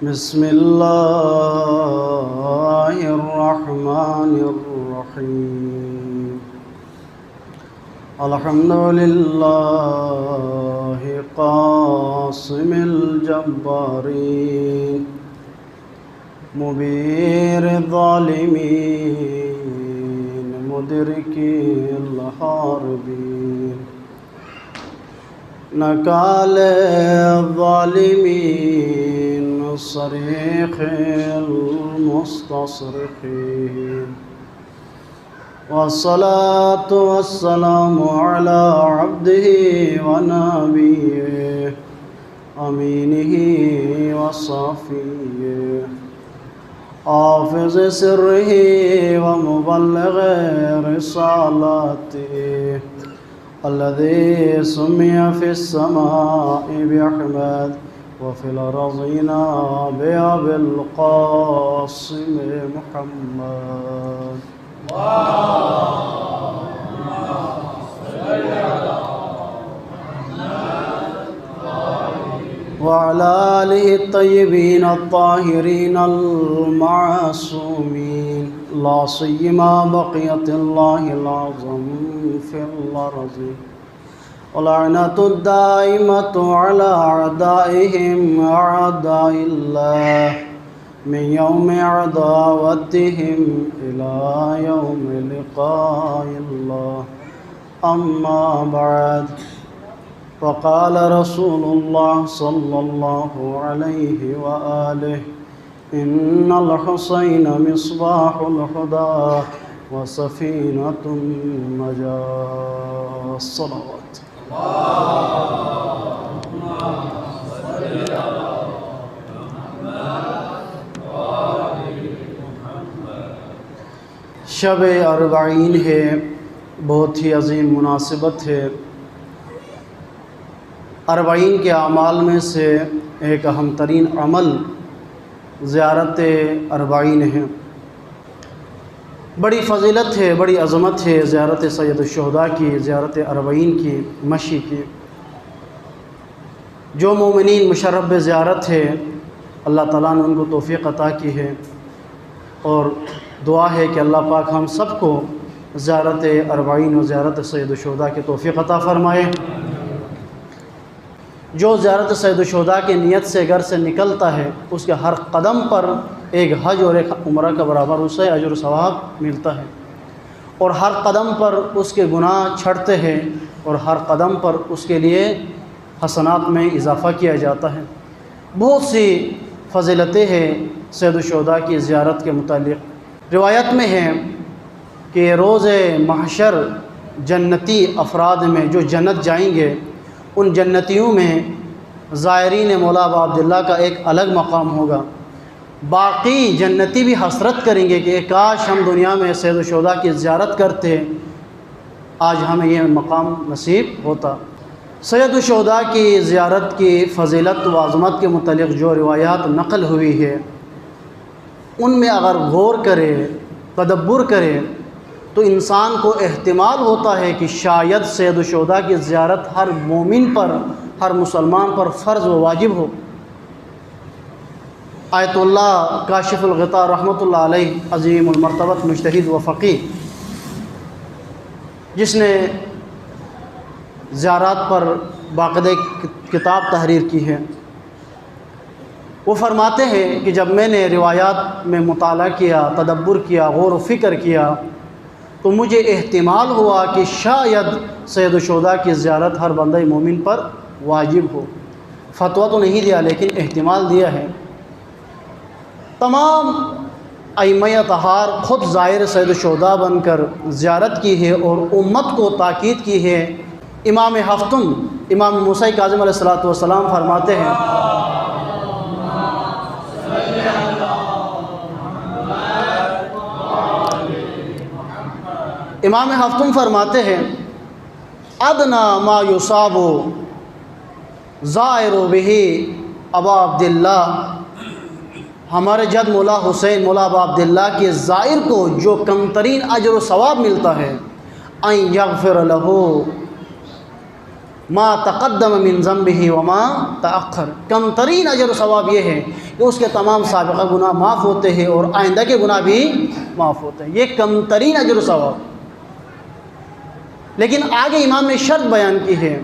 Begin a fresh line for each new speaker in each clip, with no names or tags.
بسم اللہ الرحمن الرحیم الحمد للہ قاسم الجبارین مبیر الظالمین مدرکی الحاربین نکال الظالمین صریخ المستصرخین والصلاة والسلام على عبده ونبيه أمينه وصفيه حافظ سره ومبلغ رسالته الذي سمي في السماء بأحمد وفي الأرضين بأبي القاسم محمد وعلى آله الطيبين الطاهرين المعصومين لا سيما بقية الله العظم في الأرض ولعنة الدائمة على أعدائهم أعداء الله من يوم عداوتهم إلى يوم لقاء الله أما بعد فقال رسول الله صلى الله عليه وآله إن الحسين مصباح الهدى وسفينة النجاة الصلوات شب اربعین ہے، بہت ہی عظیم مناسبت ہے۔ اربعین کے اعمال میں سے ایک اہم ترین عمل زیارت اربعین ہے۔ بڑی فضیلت ہے، بڑی عظمت ہے زیارت سید الشہداء کی، زیارت اربعین کی، مشی کی۔ جو مومنین مشرف زیارت ہے، اللہ تعالیٰ نے ان کو توفیق عطا کی ہے، اور دعا ہے کہ اللہ پاک ہم سب کو زیارت اربعین و زیارت سید الشہداء کی توفیق عطا فرمائے۔ جو زیارت سید الشہداء کی نیت سے گھر سے نکلتا ہے، اس کے ہر قدم پر ایک حج اور ایک عمرہ کا برابر اسے اجر و ثواب ملتا ہے، اور ہر قدم پر اس کے گناہ چھڑتے ہیں، اور ہر قدم پر اس کے لیے حسنات میں اضافہ کیا جاتا ہے۔ بہت سی فضیلتیں ہیں سید الشہداء کی زیارت کے متعلق۔ روایت میں ہے کہ روز محشر جنتی افراد میں جو جنت جائیں گے، ان جنتیوں میں زائرین مولا ابا عبداللہ کا ایک الگ مقام ہوگا۔ باقی جنتی بھی حسرت کریں گے کہ کاش ہم دنیا میں سید الشہداء کی زیارت کرتے، آج ہمیں یہ مقام نصیب ہوتا۔ سید الشہداء کی زیارت کی فضیلت و عظمت کے متعلق جو روایات نقل ہوئی ہے، ان میں اگر غور کرے، تدبر کرے، تو انسان کو احتمال ہوتا ہے کہ شاید سید الشہداء کی زیارت ہر مومن پر، ہر مسلمان پر فرض و واجب ہو۔ آیت اللہ کاشف الغطاء رحمۃ اللہ علیہ، عظیم المرتبت مجتہد و فقیہ، جس نے زیارات پر باقاعدہ کتاب تحریر کی ہے، وہ فرماتے ہیں کہ جب میں نے روایات میں مطالعہ کیا، تدبر کیا، غور و فکر کیا، تو مجھے احتمال ہوا کہ شاید سید الشہداء کی زیارت ہر بندہ مومن پر واجب ہو۔ فتویٰ تو نہیں دیا، لیکن احتمال دیا ہے۔ تمام ائمہ اطہار خود زائر سید الشہداء بن کر زیارت کی ہے اور امت کو تاکید کی ہے۔ امام ہفتم، امام موسیٰ کاظم علیہ السلام فرماتے ہیں، امام ہفتم فرماتے ہیں ادنا ما یصاب زائر بہ ابا عبداللہ، ہمارے جد مولا حسین مولا ابا عبداللہ کے زائر کو جو کم ترین اجر و ثواب ملتا ہے، ان یغفر لہ، ما تقدم من ذنبه وما تأخر، کم ترین اجر و ثواب یہ ہے کہ اس کے تمام سابقہ گناہ معاف ہوتے ہیں اور آئندہ کے گناہ بھی معاف ہوتے ہیں، یہ کم ترین اجر و ثواب۔ لیکن آگے امام نے شرط بیان کی ہے،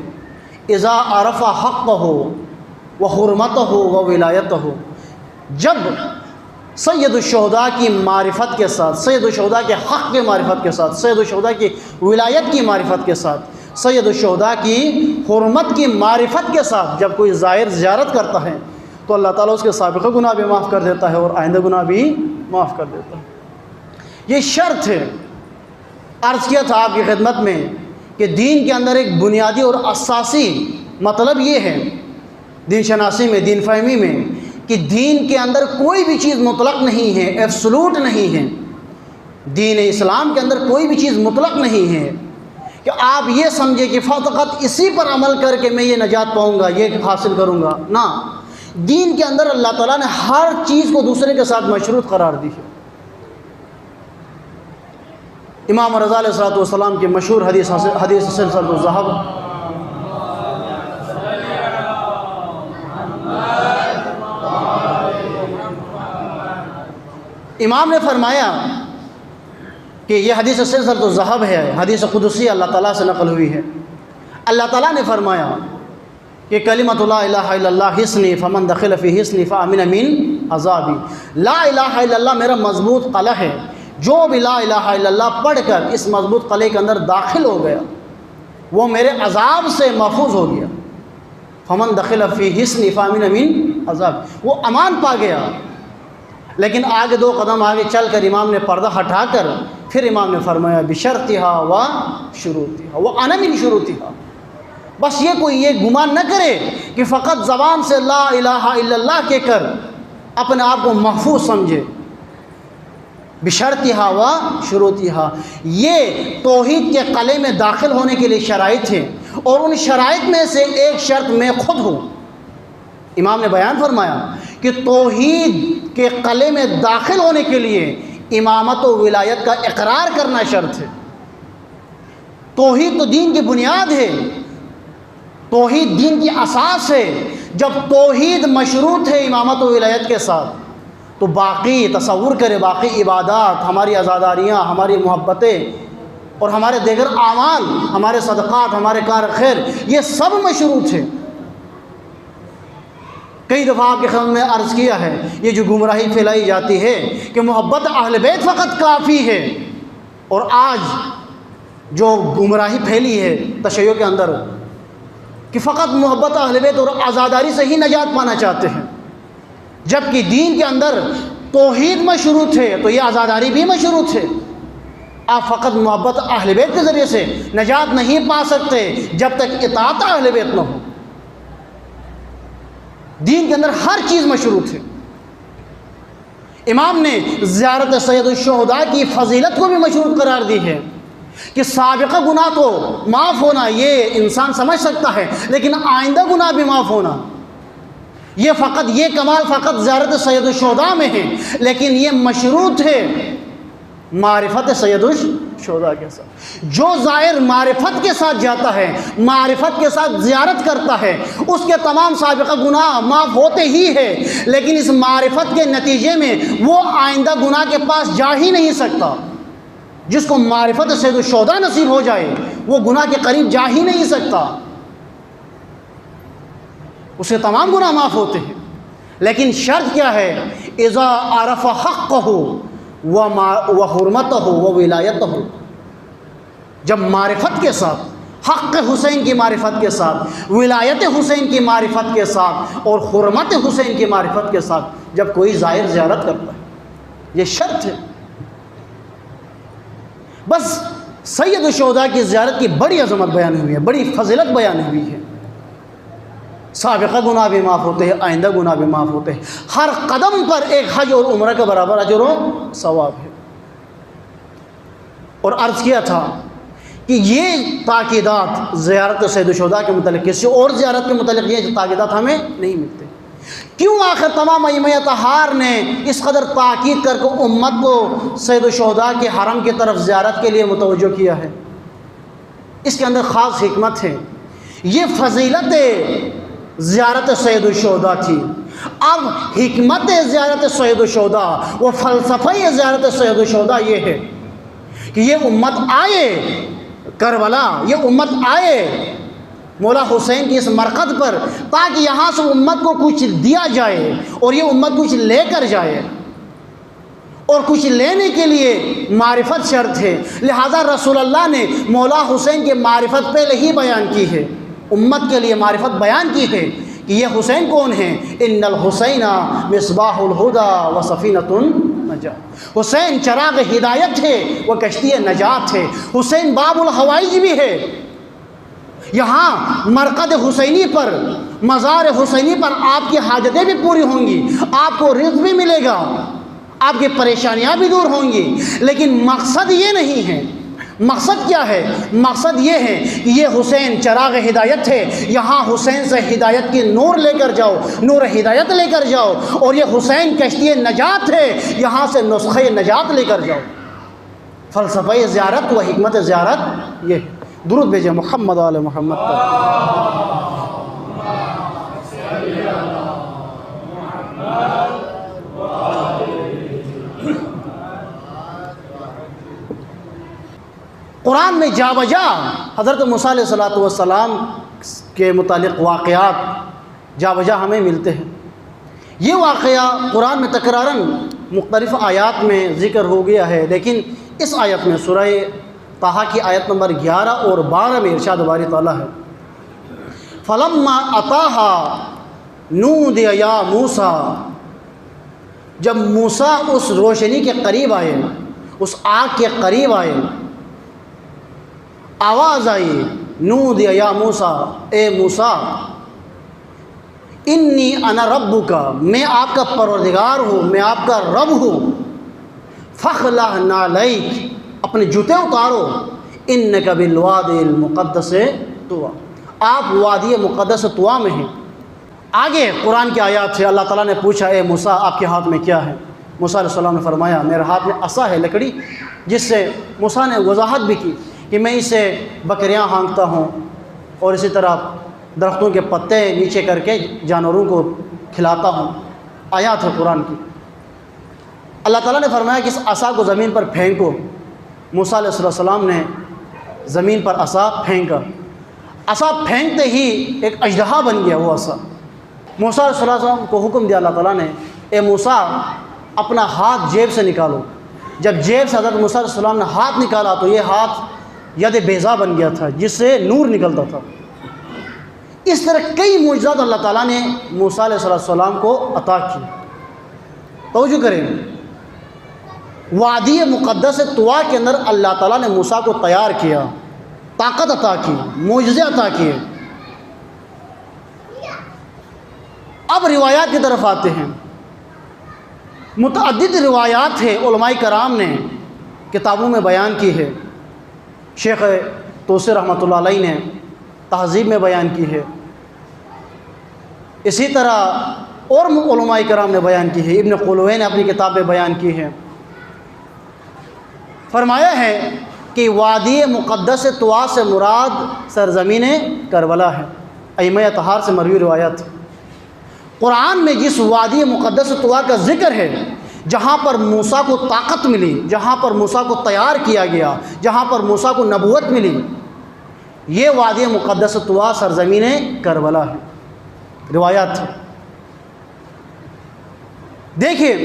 اذا عرف حقہ وحرمتہ وولایتہ، جب سید الشہداء کی معرفت کے ساتھ، سید الشہداء کے حق کے معرفت کے ساتھ، سید الشہداء کی ولایت کی معرفت کے ساتھ، سید الشہداء کی حرمت کی معرفت کے ساتھ جب کوئی زائر زیارت کرتا ہے تو اللہ تعالیٰ اس کے سابقہ گناہ بھی معاف کر دیتا ہے اور آئندہ گناہ بھی معاف کر دیتا ہے۔ یہ شرط ہے۔ عرض کیا تھا آپ کی خدمت میں کہ دین کے اندر ایک بنیادی اور اساسی مطلب یہ ہے دین شناسی میں، دین فہمی میں، کہ دین کے اندر کوئی بھی چیز مطلق نہیں ہے، ایبسولوٹ نہیں ہے۔ دین اسلام کے اندر کوئی بھی چیز مطلق نہیں ہے کہ آپ یہ سمجھے کہ فقط اسی پر عمل کر کے میں یہ نجات پاؤں گا، یہ حاصل کروں گا، نہ۔ دین کے اندر اللہ تعالیٰ نے ہر چیز کو دوسرے کے ساتھ مشروط قرار دی ہے۔ امام رضا علیہ الصلوۃ والسلام کی مشہور حدیث سلسلۃ الذہب، امام نے فرمایا کہ یہ حدیث سلسلۃ الذہب ہے، حدیث قدسی اللہ تعالیٰ سے نقل ہوئی ہے۔ اللہ تعالیٰ نے فرمایا کہ کلمۃ لا الہ الا اللہ حصنی فمن دخل فی حصنی فامن من عذابی، لا الہ الا اللہ میرا مضبوط قلعہ ہے، جو بھی لا الہ الا اللہ پڑھ کر اس مضبوط قلعے کے اندر داخل ہو گیا وہ میرے عذاب سے محفوظ ہو گیا۔ فمن دخل فی حصنی فامن من عذاب، وہ امان پا گیا۔ لیکن آگے دو قدم آگے چل کر امام نے پردہ ہٹا کر پھر امام نے فرمایا بشرطہا و شروطہا وانا من شروطہا، بس یہ کوئی یہ گمان نہ کرے کہ فقط زبان سے لا الہ الا اللہ کہہ کر اپنے آپ کو محفوظ سمجھے۔ بشرطہا و شروطہا، یہ توحید کے قلعے میں داخل ہونے کے لیے شرائط ہیں، اور ان شرائط میں سے ایک شرط میں خود ہوں۔ امام نے بیان فرمایا کہ توحید کے قلعے میں داخل ہونے کے لیے امامت و ولایت کا اقرار کرنا شرط ہے۔ توحید تو دین کی بنیاد ہے، توحید دین کی اساس ہے۔ جب توحید مشروط ہے امامت و ولایت کے ساتھ تو باقی تصور کرے، باقی عبادات، ہماری عزاداریاں، ہماری محبتیں اور ہمارے دیگر اعمال، ہمارے صدقات، ہمارے کار خیر، یہ سب مشروط ہے۔ کئی دفعہ آپ کے خدمت میں عرض کیا ہے، یہ جو گمراہی پھیلائی جاتی ہے کہ محبت اہل بیت فقط کافی ہے، اور آج جو گمراہی پھیلی ہے تشیع کے اندر کہ فقط محبت اہل بیت اور عزاداری سے ہی نجات پانا چاہتے ہیں، جبکہ دین کے اندر توحید مشروط ہے تو یہ عزاداری بھی مشروط ہے۔ آپ فقط محبت اہل بیت کے ذریعے سے نجات نہیں پا سکتے جب تک اطاعت اہل بیت نہ ہو۔ دین کے اندر ہر چیز مشروط ہے۔ امام نے زیارت سید الشہداء کی فضیلت کو بھی مشروط قرار دی ہے کہ سابقہ گناہ تو معاف ہونا یہ انسان سمجھ سکتا ہے، لیکن آئندہ گناہ بھی معاف ہونا یہ کمال فقط زیارت سید الشہداء میں ہے، لیکن یہ مشروط ہے معرفت سید الشہداء کے ساتھ۔ جو زائر معرفت کے ساتھ جاتا ہے، معرفت کے ساتھ زیارت کرتا ہے، اس کے تمام سابقہ گناہ معاف ہوتے ہی ہے، لیکن اس معرفت کے نتیجے میں وہ آئندہ گناہ کے پاس جا ہی نہیں سکتا۔ جس کو معرفت سید الشہداء نصیب ہو جائے وہ گناہ کے قریب جا ہی نہیں سکتا، اسے تمام گناہ معاف ہوتے ہیں۔ لیکن شرط کیا ہے؟ اذا عرف حقہ وحرمتہ وولایتہ، جب معرفت کے ساتھ، حق حسین کی معرفت کے ساتھ، ولایت حسین کی معرفت کے ساتھ اور حرمت حسین کی معرفت کے ساتھ جب کوئی زائر زیارت کرتا ہے، یہ شرط ہے۔ بس سید الشہداء کی زیارت کی بڑی عظمت بیان ہوئی ہے، بڑی فضیلت بیان ہوئی ہے۔ سابقہ گناہ بھی معاف ہوتے ہیں، آئندہ گناہ بھی معاف ہوتے ہیں، ہر قدم پر ایک حج اور عمرہ کے برابر اجر و ثواب ہے۔ اور عرض کیا تھا کہ یہ تاکیدات زیارت سید الشہداء کے متعلق، کسی اور زیارت کے متعلق یہ تاکیدات ہمیں نہیں ملتے۔ کیوں آخر تمام ائمہ اطہار نے اس قدر تاکید کر کے امت کو سید الشہداء کے حرم کی طرف زیارت کے لیے متوجہ کیا ہے؟ اس کے اندر خاص حکمت ہے۔ یہ فضیلت زیارت سید الشہداء تھی۔ اب حکمت زیارت سید الشہداء و فلسفہ زیارت سید الشہداء یہ ہے کہ یہ امت آئے کربلا، یہ امت آئے مولا حسین کی اس مرقد پر، تاکہ یہاں سے امت کو کچھ دیا جائے، اور یہ امت کچھ لے کر جائے، اور کچھ لینے کے لیے معرفت شرط ہے۔ لہذا رسول اللہ نے مولا حسین کی معرفت پہلے ہی بیان کی ہے، امت کے لیے معرفت بیان کی ہے کہ یہ حسین کون ہیں۔ ان الحسین مصباح الہدی و سفینۃ النجات، حسین چراغ ہدایت ہے، وہ کشتی نجات ہے۔ حسین باب الحوائج بھی ہے۔ یہاں مرقد حسینی پر، مزار حسینی پر آپ کی حاجتیں بھی پوری ہوں گی، آپ کو رزق بھی ملے گا، آپ کی پریشانیاں بھی دور ہوں گی، لیکن مقصد یہ نہیں ہے۔ مقصد کیا ہے؟ مقصد یہ ہے کہ یہ حسین چراغ ہدایت ہے، یہاں حسین سے ہدایت کی نور لے کر جاؤ، نور ہدایت لے کر جاؤ، اور یہ حسین کشتی نجات ہے، یہاں سے نسخہ نجات لے کر جاؤ۔ فلسفہ زیارت و حکمت زیارت یہ۔ درود بھیجیں محمد آل محمد پر۔ قرآن میں جا بجا حضرت موسیٰ علیہ السلام کے متعلق واقعات جا بجا ہمیں ملتے ہیں۔ یہ واقعہ قرآن میں تکراراً مختلف آیات میں ذکر ہو گیا ہے، لیکن اس آیت میں سورہ طٰہٰ کی آیت نمبر 11 اور 12 میں ارشاد باری تعالیٰ ہے، فَلَمَّا أَتَاهَا نُودِيَ يَا مُوسَىٰ، جب موسیٰ اس روشنی کے قریب آئے، اس آگ کے قریب آئے، آواز آئی، نودیہ یا موسیٰ، اے موسیٰ، انی انا ربک، میں آپ کا پروردگار ہوں، میں آپ کا رب ہوں، فاخلع نعلیک، اپنے جوتے اتارو، انک بالوادی المقدس طویٰ، آپ وادی مقدس طویٰ میں ہیں۔ آگے قرآن کی آیات سے اللہ تعالیٰ نے پوچھا، اے موسیٰ آپ کے ہاتھ میں کیا ہے؟ موسیٰ علیہ السلام نے فرمایا، میرے ہاتھ میں عصا ہے، لکڑی، جس سے موسیٰ نے وضاحت بھی کی کہ میں اسے بکریاں ہانکتا ہوں، اور اسی طرح درختوں کے پتے نیچے کر کے جانوروں کو کھلاتا ہوں۔ آیات ہے قرآن کی۔ اللہ تعالیٰ نے فرمایا کہ اس عصا کو زمین پر پھینکو۔ موسیٰ علیہ السلام نے زمین پر عصا پھینکا، عصا پھینکتے ہی ایک اژدہا بن گیا وہ عصا۔ موسیٰ علیہ السلام کو حکم دیا اللہ تعالیٰ نے، اے موسیٰ اپنا ہاتھ جیب سے نکالو۔ جب جیب سے حضرت موسیٰ علیہ السلام نے ہاتھ نکالا تو یہ ہاتھ ید بیضا بن گیا تھا، جس سے نور نکلتا تھا۔ اس طرح کئی معجزات اللہ تعالیٰ نے موسیٰ علیہ السلام کو عطا کی۔ توجہ کریں، وادی مقدس طویٰ کے اندر اللہ تعالیٰ نے موسیٰ کو تیار کیا، طاقت عطا کی، معجزے عطا کیے۔ اب روایات کی طرف آتے ہیں۔ متعدد روایات ہیں، علماء کرام نے کتابوں میں بیان کی ہے۔ شیخ توسی رحمۃ اللہ علیہ نے تہذیب میں بیان کی ہے، اسی طرح اور علماء کرام نے بیان کی ہے۔ ابن قلوہ نے اپنی کتاب میں بیان کی ہے، فرمایا ہے کہ وادی مقدس طویٰ سے مراد سرزمین کربلا ہے۔ ائمہ اطہار سے مروی روایت۔ قرآن میں جس وادی مقدس طویٰ کا ذکر ہے، جہاں پر موسیٰ کو طاقت ملی، جہاں پر موسیٰ کو تیار کیا گیا، جہاں پر موسیٰ کو نبوت ملی، یہ وادی مقدس طویٰ سرزمین کربلا ہے۔ روایات ہے۔ دیکھیں،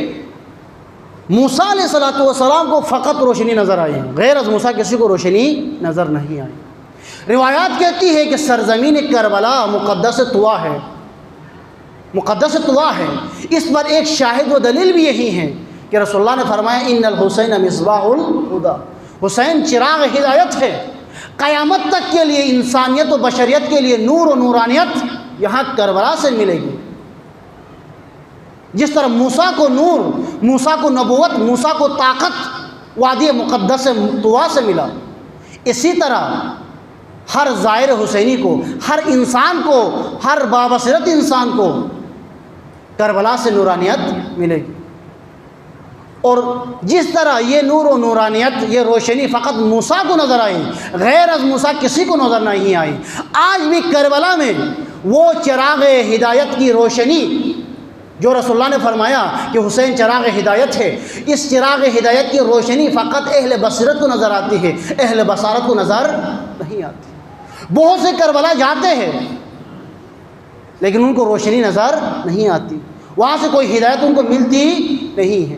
موسیٰ علیہ السلام کو فقط روشنی نظر آئی، غیر از موسیٰ کسی کو روشنی نظر نہیں آئی۔ روایات کہتی ہے کہ سرزمین کربلا مقدس طویٰ ہے، مقدس طویٰ ہے۔ اس پر ایک شاہد و دلیل بھی یہی ہے کہ رسول اللہ نے فرمایا، ان الحسین مصباح الہدی، حسین چراغ ہدایت ہے۔ قیامت تک کے لیے، انسانیت و بشریت کے لیے نور و نورانیت یہاں کربلا سے ملے گی۔ جس طرح موسیٰ کو نور، موسیٰ کو نبوت، موسیٰ کو طاقت وادی مقدس طویٰ سے ملا، اسی طرح ہر زائر حسینی کو، ہر انسان کو، ہر بابصیرت انسان کو کربلا سے نورانیت ملے گی۔ اور جس طرح یہ نور و نورانیت، یہ روشنی فقط موسیٰ کو نظر آئی، غیر از موسیٰ کسی کو نظر نہیں آئی، آج بھی کربلا میں وہ چراغ ہدایت کی روشنی جو رسول اللہ نے فرمایا کہ حسین چراغ ہدایت ہے، اس چراغ ہدایت کی روشنی فقط اہل بصیرت کو نظر آتی ہے، اہل بصارت کو نظر نہیں آتی۔ بہت سے کربلا جاتے ہیں لیکن ان کو روشنی نظر نہیں آتی، وہاں سے کوئی ہدایت ان کو ملتی نہیں ہے،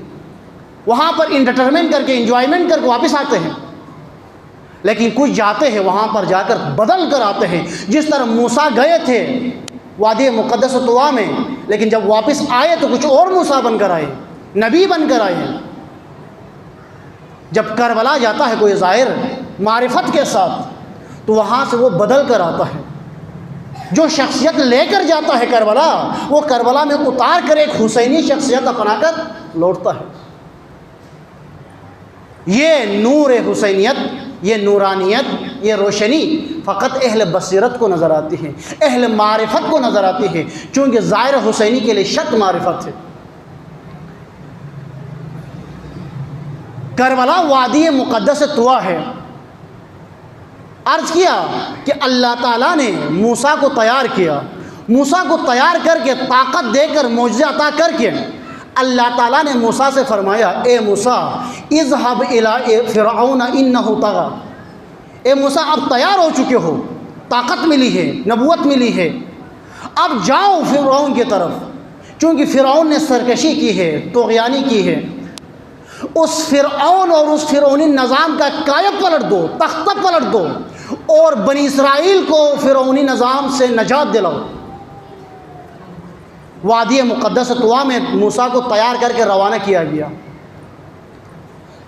وہاں پر انٹرٹینمنٹ کر کے انجوائمنٹ کر کے واپس آتے ہیں، لیکن کچھ جاتے ہیں وہاں پر جا کر بدل کر آتے ہیں، جس طرح موسیٰ گئے تھے وادی مقدس طوا میں، لیکن جب واپس آئے تو کچھ اور موسیٰ بن کر آئے، نبی بن کر آئے۔ جب کربلا جاتا ہے کوئی ظاہر معرفت کے ساتھ تو وہاں سے وہ بدل کر آتا ہے، جو شخصیت لے کر جاتا ہے کربلا، وہ کربلا میں اتار کر ایک حسینی شخصیت اپنا کر لوٹتا ہے۔ یہ نور حسینیت، یہ نورانیت، یہ روشنی فقط اہل بصیرت کو نظر آتی ہے، اہل معرفت کو نظر آتی ہے، چونکہ ظاہر حسینی کے لیے شرط معرفت ہے۔ کربلا وادی مقدس طوا ہے۔ عرض کیا کہ اللہ تعالیٰ نے موسیٰ کو تیار کیا، موسیٰ کو تیار کر کے طاقت دے کر معجزہ عطا کر کے اللہ تعالیٰ نے موسیٰ سے فرمایا، اے موسیٰ اذهب الی فرعون انہ طغی، اے موسیٰ اب تیار ہو چکے ہو، طاقت ملی ہے، نبوت ملی ہے، اب جاؤ فرعون کی طرف، چونکہ فرعون نے سرکشی کی ہے، طغیانی کی ہے، اس فرعون اور اس فرعونی نظام کا کایا پلٹ دو، تختہ پلٹ دو، اور بنی اسرائیل کو فرعونی نظام سے نجات دلاؤ۔ وادی مقدس طوا میں موسیٰ کو تیار کر کے روانہ کیا گیا۔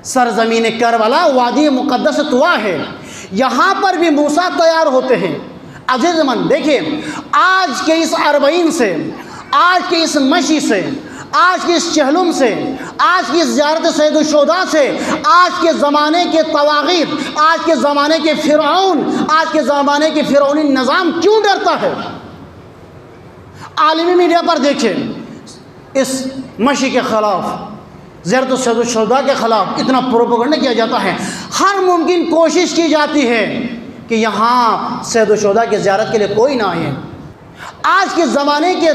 سرزمین کربلا وادی مقدس طوا ہے، یہاں پر بھی موسیٰ تیار ہوتے ہیں۔ عزیز من دیکھیں، آج کے اس اربعین سے، آج کے اس مشی سے، آج کے اس چہلم سے، آج کی زیارت سید الشہداء سے، آج کے زمانے کے طواغیت، آج کے زمانے کے فرعون، آج کے زمانے کے فرعونی نظام کیوں ڈرتا ہے؟ عالمی میڈیا پر دیکھیں، اس مشی کے خلاف، زیارت سید الشہداء کے خلاف اتنا پروپیگنڈا کیا جاتا ہے، ہر ممکن کوشش کی جاتی ہے کہ یہاں سید الشہداء کی زیارت کے لیے کوئی نہ آئے۔ آج کے زمانے کے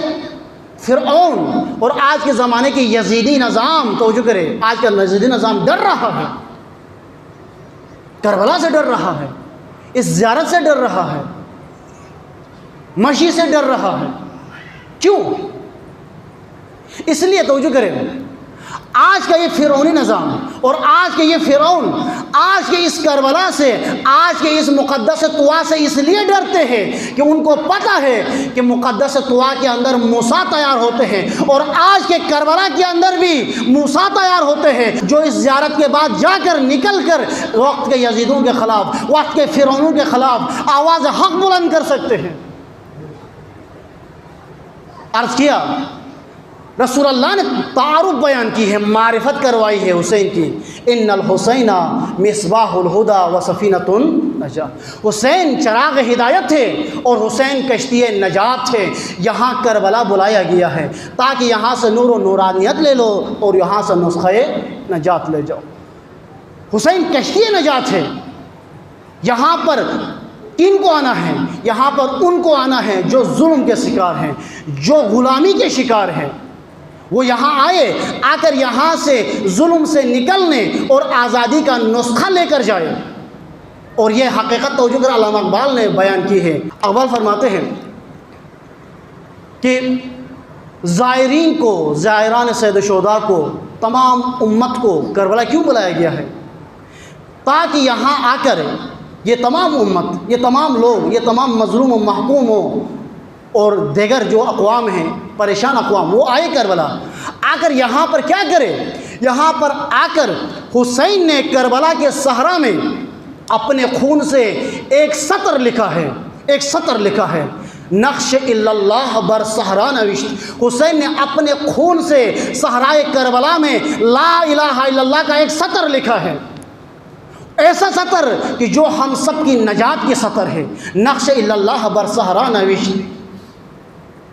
فرعون اور آج کے زمانے کے یزیدی نظام، توجہ کرے، آج کا یزیدی نظام ڈر رہا ہے، کربلا سے ڈر رہا ہے، اس زیارت سے ڈر رہا ہے، مشی سے ڈر رہا ہے۔ کیوں؟ اس لیے توجہ کرے، آج کا یہ فرعونی نظام اور آج کے یہ فرعون آج کے اس کربلا سے، آج کے اس مقدس طوا سے اس لیے ڈرتے ہیں کہ ان کو پتہ ہے کہ مقدس طوا کے اندر موسیٰ تیار ہوتے ہیں، اور آج کے کربلا کے اندر بھی موسیٰ تیار ہوتے ہیں، جو اس زیارت کے بعد جا کر نکل کر وقت کے یزیدوں کے خلاف، وقت کے فرعونوں کے خلاف آواز حق بلند کر سکتے ہیں۔ عرض کیا، رسول اللہ نے تعارف بیان کی ہے، معرفت کروائی ہے حسین کی، ان الحسین مصباح الہدی و سفینۃ النجات، حسین چراغ ہدایت ہے اور حسین کشتی نجات ہے۔ یہاں کربلا بلایا گیا ہے تاکہ یہاں سے نور و نورانیت لے لو اور یہاں سے نسخہ نجات لے جاؤ۔ حسین کشتی نجات ہے، یہاں پر کن کو آنا ہے؟ یہاں پر ان کو آنا ہے جو ظلم کے شکار ہیں، جو غلامی کے شکار ہیں، وہ یہاں آئے، آ کر یہاں سے ظلم سے نکلنے اور آزادی کا نسخہ لے کر جائے۔ اور یہ حقیقت توجہ کر علامہ اقبال نے بیان کی ہے۔ اقبال فرماتے ہیں کہ زائرین کو، زائران سید الشہداء کو، تمام امت کو کربلا کیوں بلایا گیا ہے؟ تاکہ یہاں آ کر یہ تمام امت، یہ تمام لوگ، یہ تمام مظلوم و محکوم ہو اور دیگر جو اقوام ہیں، پریشان اقوام، وہ آئے کربلا، آ کر یہاں پر کیا کرے؟ یہاا پر آ کر حسین نے کربلا کے صحرا میں اپنے خون سے ایک سطر لکھا ہے، ایک سطر لکھا ہے، نقش الا اللہ بر صحرا نوشت۔ حسین نے اپنے خون سے صحرائے کربلا میں لا الہ الا اللہ کا ایک سطر لکھا ہے، ایسا سطر کہ جو ہم سب کی نجات کی سطر ہے، نقش الا اللہ بر صحرا نوشت۔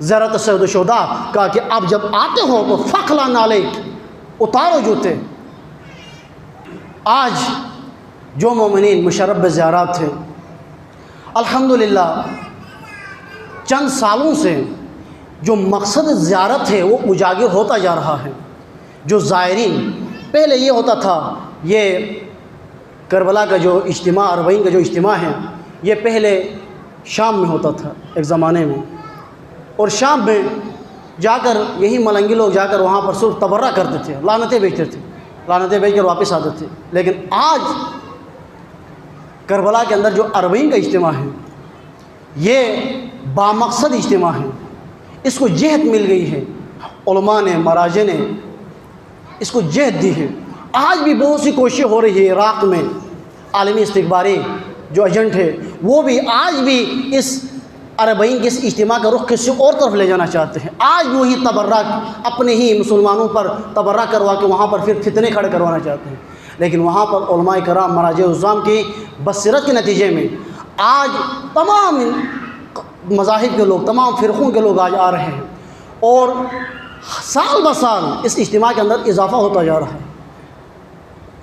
زیارت سید الشہداء کہا کہ اب جب آتے ہو تو فخلا نالیک، اتارو جوتے۔ آج جو مومنین مشرف زیارات تھے، الحمدللہ چند سالوں سے جو مقصد زیارت ہے وہ اجاگر ہوتا جا رہا ہے۔ جو زائرین، پہلے یہ ہوتا تھا، یہ کربلا کا جو اجتماع، اربعین کا جو اجتماع ہے، یہ پہلے شام میں ہوتا تھا ایک زمانے میں، اور شام میں جا کر یہی ملنگی لوگ جا کر وہاں پر صرف تبرہ کرتے تھے، لعنتیں بیچتے تھے، لعنتیں بیچ کر واپس آتے تھے۔ لیکن آج کربلا کے اندر جو اربعین کا اجتماع ہے، یہ بامقصد اجتماع ہے، اس کو جہت مل گئی ہے، علماء نے، مراجع نے اس کو جہت دی ہے۔ آج بھی بہت سی کوششیں ہو رہی ہے عراق میں، عالمی استخباری جو ایجنٹ ہے وہ بھی آج بھی اس اربعین کے اس اجتماع کا رخ کسی اور طرف لے جانا چاہتے ہیں۔ آج وہی تبرہ اپنے ہی مسلمانوں پر تبرہ کروا کے وہاں پر پھر فتنے کھڑے کروانا چاہتے ہیں، لیکن وہاں پر علماء کرام، مراجع عظام کی بصیرت کے نتیجے میں آج تمام مذاہب کے لوگ، تمام فرقوں کے لوگ آج آ رہے ہیں، اور سال بہ سال اس اجتماع کے اندر اضافہ ہوتا جا رہا ہے۔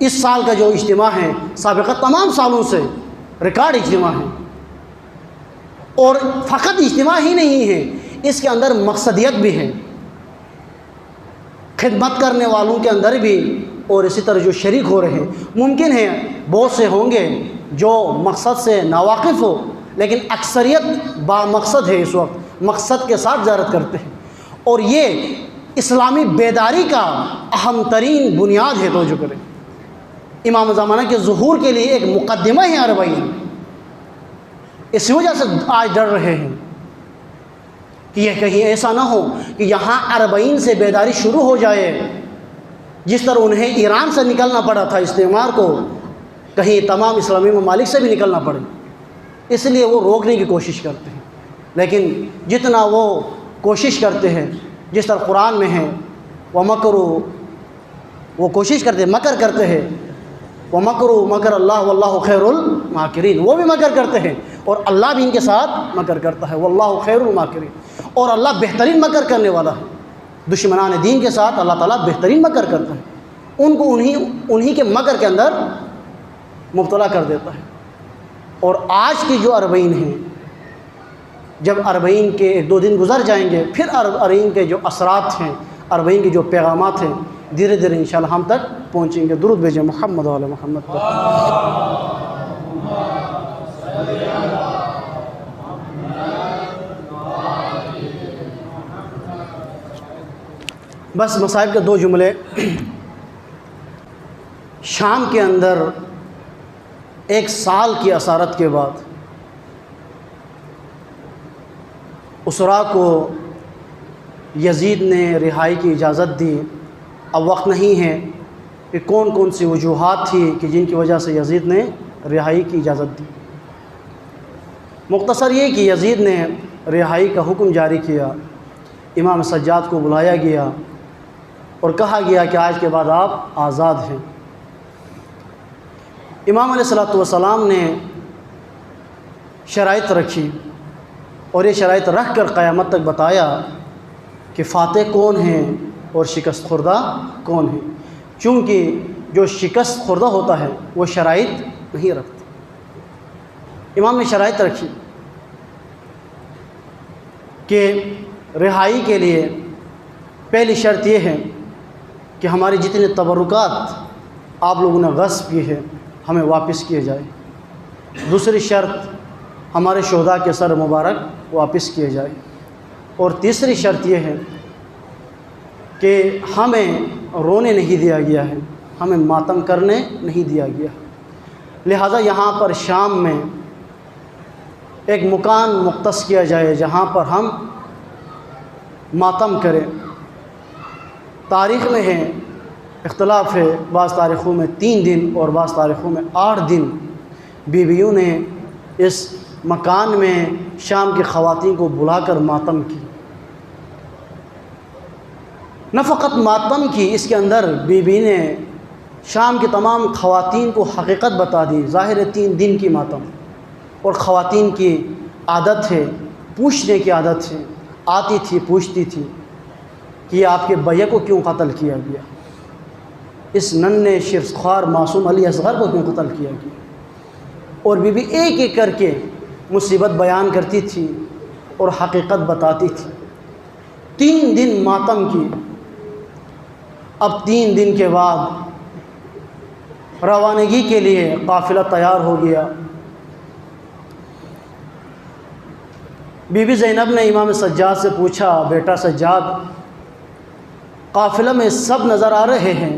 اس سال کا جو اجتماع ہے سابقہ تمام سالوں سے ریکارڈ اجتماع ہے، اور فقط اجتماع ہی نہیں ہے، اس کے اندر مقصدیت بھی ہے، خدمت کرنے والوں کے اندر بھی، اور اسی طرح جو شریک ہو رہے ہیں۔ ممکن ہے بہت سے ہوں گے جو مقصد سے ناواقف ہو، لیکن اکثریت با مقصد ہے، اس وقت مقصد کے ساتھ زیارت کرتے ہیں، اور یہ اسلامی بیداری کا اہم ترین بنیاد ہے۔ توجہ کریں، امام زمانہ کے ظہور کے لیے ایک مقدمہ ہے اربعین۔ اس وجہ سے آج ڈر رہے ہیں کہ یہ کہیں ایسا نہ ہو کہ یہاں اربعین سے بیداری شروع ہو جائے، جس طرح انہیں ایران سے نکلنا پڑا تھا استعمار کو، کہیں تمام اسلامی ممالک سے بھی نکلنا پڑے، اس لیے وہ روکنے کی کوشش کرتے ہیں۔ لیکن جتنا وہ کوشش کرتے ہیں، جس طرح قرآن میں ہے وَمَكَرُوا، وہ کوشش کرتے ہیں، مکر کرتے ہیں، وَمَكَرُوا مَكَرَ اللَّهُ وَاللَّهُ خَيْرُ الْمَاكِرِينَ، وہ بھی مکر کرتے ہیں اور اللہ بھی ان کے ساتھ مکر کرتا ہے، وَاللَّهُ خَيْرُ الْمَاكِرِينَ، اور اللہ بہترین مکر کرنے والا ہے۔ دشمنان دین کے ساتھ اللہ تعالیٰ بہترین مکر کرتا ہے، ان کو انہی کے مکر کے اندر مبتلا کر دیتا ہے۔ اور آج کی جو اربعین ہیں، جب اربعین کے ایک دو دن گزر جائیں گے، پھر اربعین کے جو اثرات ہیں، اربعین کے جو پیغامات ہیں، دھیرے دھیرے انشاءاللہ ہم تک پہنچیں گے۔ درود بھیجیں محمد و علی محمد پر۔ بس مصائب کے دو جملے۔ شام کے اندر ایک سال کی اسارت کے بعد اسرا کو یزید نے رہائی کی اجازت دی۔ اب وقت نہیں ہے کہ کون کون سی وجوہات تھی کہ جن کی وجہ سے یزید نے رہائی کی اجازت دی۔ مختصر یہ کہ یزید نے رہائی کا حکم جاری کیا، امام سجاد کو بلایا گیا اور کہا گیا کہ آج کے بعد آپ آزاد ہیں۔ امام علیہ الصلوۃ والسلام نے شرائط رکھی، اور یہ شرائط رکھ کر قیامت تک بتایا کہ فاتح کون ہیں اور شکست خوردہ کون ہیں، چونکہ جو شکست خوردہ ہوتا ہے وہ شرائط نہیں رکھتا۔ امام نے شرائط رکھی کہ رہائی کے لیے پہلی شرط یہ ہے کہ ہماری جتنے تبرکات آپ لوگوں نے غصب کیے ہیں ہمیں واپس کیے جائے۔ دوسری شرط ہمارے شہداء کے سر مبارک واپس کیے جائے، اور تیسری شرط یہ ہے کہ ہمیں رونے نہیں دیا گیا ہے، ہمیں ماتم کرنے نہیں دیا گیا۔ لہٰذا یہاں پر شام میں ایک مکان مختص کیا جائے جہاں پر ہم ماتم کریں۔ تاریخ میں ہے اختلاف ہے، بعض تاریخوں میں 3 دن اور بعض تاریخوں میں 8 دن بیویوں نے اس مکان میں شام کی خواتین کو بلا کر ماتم کی۔ نہ فقط ماتم کی، اس کے اندر بی بی نے شام کی تمام خواتین کو حقیقت بتا دی۔ ظاہر ہے 3 دن کی ماتم، اور خواتین کی عادت ہے، پوچھنے کی عادت ہے، آتی تھی، پوچھتی تھی کہ آپ کے بھیا کو کیوں قتل کیا گیا، اس ننھے شرخوار معصوم علی اصغر کو کیوں قتل کیا گیا، اور بی بی ایک ایک کر کے مصیبت بیان کرتی تھی اور حقیقت بتاتی تھی۔ 3 دن ماتم کی۔ اب 3 دن کے بعد روانگی کے لیے قافلہ تیار ہو گیا۔ بی بی زینب نے امام سجاد سے پوچھا، بیٹا سجاد، قافلہ میں سب نظر آ رہے ہیں،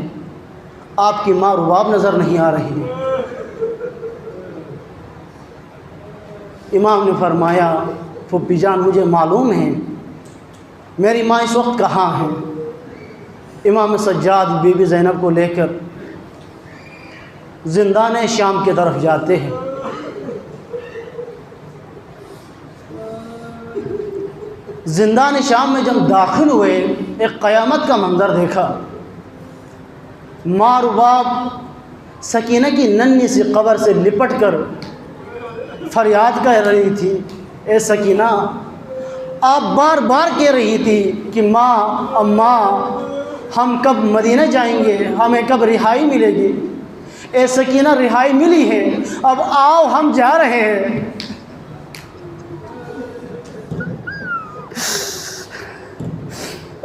آپ کی ماں رباب نظر نہیں آ رہی ہے۔ امام نے فرمایا، پھوپھی جان مجھے معلوم ہے میری ماں اس وقت کہاں ہے۔ امام سجاد بی بی زینب کو لے کر زندان شام کی طرف جاتے ہیں۔ زندان شام میں جب داخل ہوئے ایک قیامت کا منظر دیکھا۔ ماں رباب سکینہ کی ننھی سی قبر سے لپٹ کر فریاد کر رہی تھی، اے سکینہ، آپ بار بار کہہ رہی تھی کہ ماں، اماں، ہم کب مدینہ جائیں گے، ہمیں کب رہائی ملے گی۔ اے سکینہ، رہائی ملی ہے، اب آؤ ہم جا رہے ہیں۔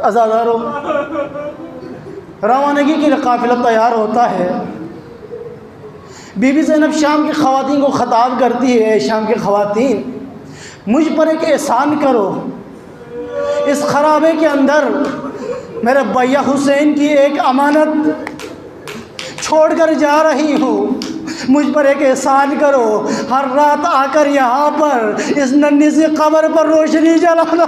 عزادارو، روانگی کے لیے قافلہ تیار ہوتا ہے۔ بی بی زینب شام کی خواتین کو خطاب کرتی ہے، شام کی خواتین، مجھ پر ایک احسان کرو، اس خرابے کے اندر میرے بھیا حسین کی ایک امانت چھوڑ کر جا رہی ہوں، مجھ پر ایک احسان کرو، ہر رات آ کر یہاں پر اس ننھی سی قبر پر روشنی جلانا۔